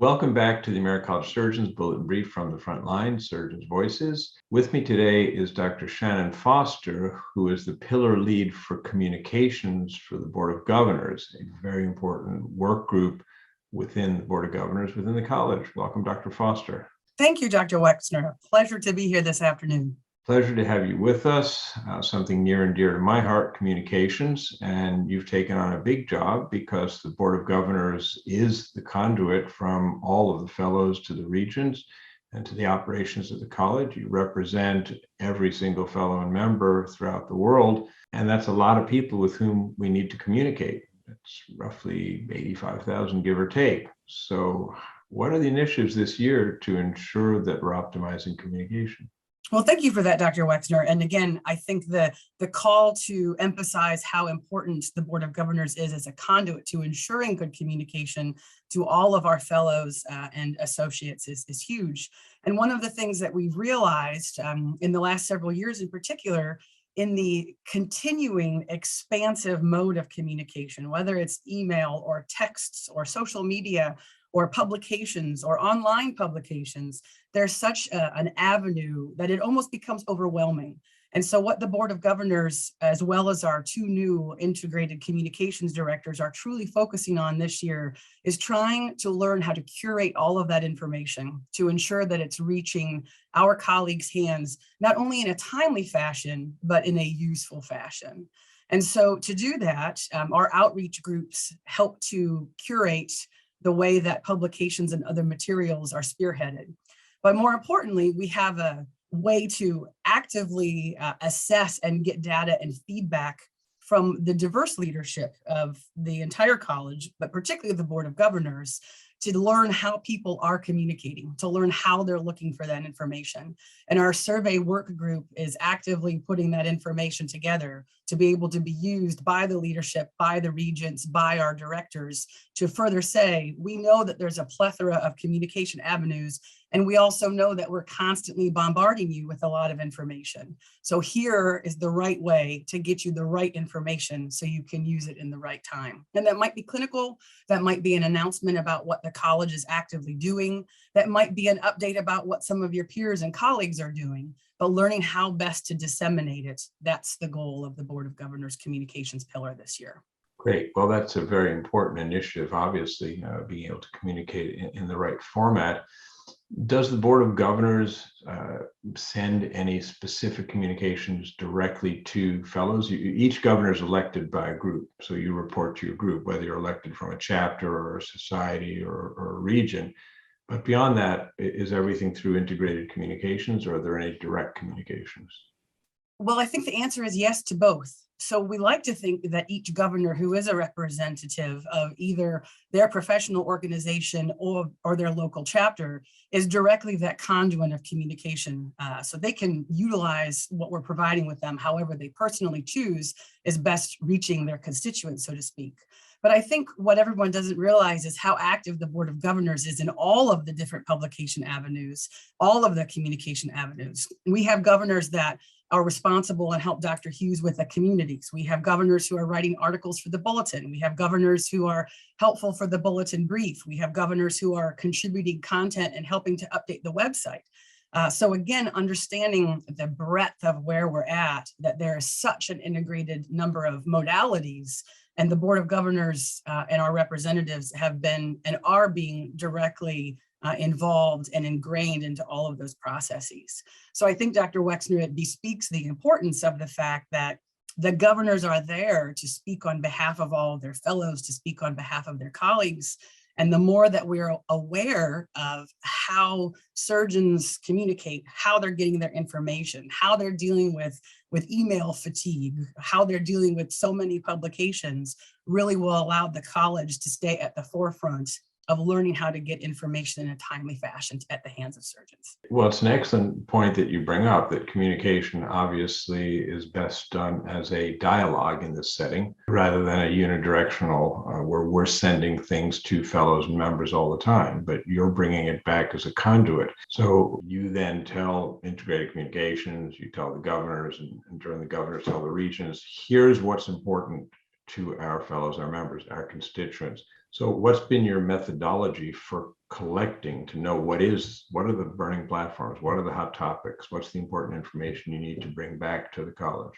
Welcome back to the American College of Surgeons Bulletin Brief from the Front Line, Surgeons' Voices. With me today is Dr. Shannon Foster, who is the pillar lead for communications for the Board of Governors, a very important work group within the Board of Governors within the college. Welcome, Dr. Foster. Thank you, Dr. Wexner. Pleasure to be here this afternoon. Pleasure to have you with us. Something near and dear to my heart, communications, and you've taken on a big job because the Board of Governors is the conduit from all of the fellows to the regions and to the operations of the college. You represent every single fellow and member throughout the world, and that's a lot of people with whom we need to communicate. It's roughly 85,000, give or take. So what are the initiatives this year to ensure that we're optimizing communication? Well, thank you for that, Dr. Wexner. And again, I think the call to emphasize how important the Board of Governors is as a conduit to ensuring good communication to all of our fellows and associates is huge. And one of the things that we've realized in the last several years in particular, in the continuing expansive mode of communication, whether it's email or texts or social media or publications or online publications, there's such an avenue that it almost becomes overwhelming. And so what the Board of Governors, as well as our two new integrated communications directors, are truly focusing on this year is trying to learn how to curate all of that information to ensure that it's reaching our colleagues' hands, not only in a timely fashion, but in a useful fashion. And so to do that, our outreach groups help to curate the way that publications and other materials are spearheaded. But more importantly, we have a way to actively assess and get data and feedback from the diverse leadership of the entire college, but particularly the Board of Governors, to learn how people are communicating, to learn how they're looking for that information. And our survey work group is actively putting that information together to be able to be used by the leadership, by the regents, by our directors to further say, we know that there's a plethora of communication avenues, and we also know that we're constantly bombarding you with a lot of information. So here is the right way to get you the right information so you can use it in the right time. And that might be clinical, that might be an announcement about what the college is actively doing, that might be an update about what some of your peers and colleagues are doing, but learning how best to disseminate it, that's the goal of the Board of Governors communications pillar this year. Great. Well, that's a very important initiative, obviously, being able to communicate in the right format. Does the Board of Governors send any specific communications directly to fellows? Each governor is elected by a group, so you report to your group, whether you're elected from a chapter or a society or a region. But beyond that, is everything through integrated communications, or are there any direct communications? Well, I think the answer is yes to both. So we like to think that each governor who is a representative of either their professional organization or their local chapter is directly that conduit of communication. So they can utilize what we're providing with them however they personally choose is best reaching their constituents, so to speak. But I think what everyone doesn't realize is how active the Board of Governors is in all of the different publication avenues, all of the communication avenues. We have governors that are responsible and help Dr. Hughes with the communities. We have governors who are writing articles for the bulletin. We have governors who are helpful for the bulletin brief. We have governors who are contributing content and helping to update the website. So again, understanding the breadth of where we're at, that there is such an integrated number of modalities, and the Board of Governors and our representatives have been and are being directly involved and ingrained into all of those processes. So I think, Dr. Wexner, it bespeaks the importance of the fact that the governors are there to speak on behalf of all of their fellows, to speak on behalf of their colleagues. And the more that we're aware of how surgeons communicate, how they're getting their information, how they're dealing with email fatigue, how they're dealing with so many publications, really will allow the college to stay at the forefront of learning how to get information in a timely fashion at the hands of surgeons. Well, it's an excellent point that you bring up, that communication obviously is best done as a dialogue in this setting rather than a unidirectional where we're sending things to fellows and members all the time, but you're bringing it back as a conduit. So you then tell integrated communications, you tell the governors, and during the governors tell the regions, here's what's important to our fellows, our members, our constituents. So what's been your methodology for collecting to know what are the burning platforms? What are the hot topics? What's the important information you need to bring back to the college?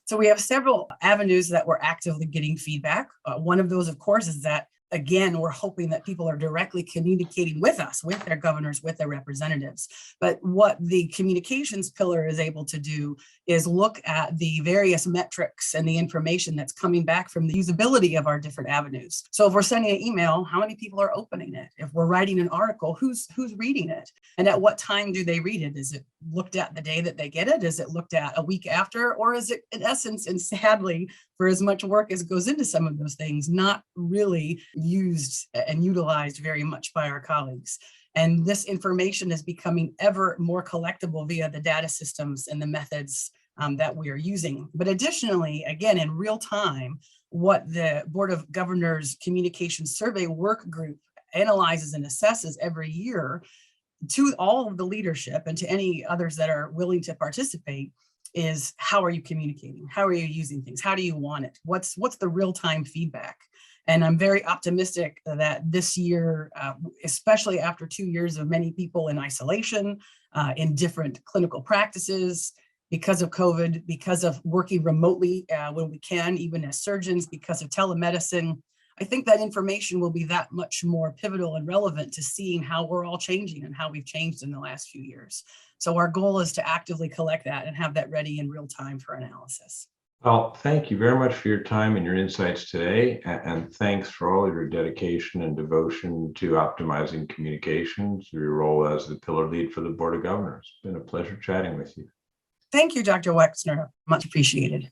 So we have several avenues that we're actively getting feedback. One of those, of course, is that, again, we're hoping that people are directly communicating with us, with their governors, with their representatives. But what the communications pillar is able to do is look at the various metrics and the information that's coming back from the usability of our different avenues. So if we're sending an email, how many people are opening it? If we're writing an article, who's reading it? And at what time do they read it? Is it looked at the day that they get it? Is it looked at a week after? Or is it, in essence, and sadly, for as much work as goes into some of those things, not really used and utilized very much by our colleagues? And this information is becoming ever more collectible via the data systems and the methods that we are using. But additionally, again, in real time, what the Board of Governors Communication Survey Work Group analyzes and assesses every year to all of the leadership and to any others that are willing to participate is, how are you communicating? How are you using things? How do you want it? What's the real-time feedback? And I'm very optimistic that this year, especially after 2 years of many people in isolation, in different clinical practices, because of COVID, because of working remotely when we can, even as surgeons, because of telemedicine, I think that information will be that much more pivotal and relevant to seeing how we're all changing and how we've changed in the last few years. So our goal is to actively collect that and have that ready in real time for analysis. Well, thank you very much for your time and your insights today. And thanks for all of your dedication and devotion to optimizing communications through your role as the pillar lead for the Board of Governors. It's been a pleasure chatting with you. Thank you, Dr. Wexner. Much appreciated.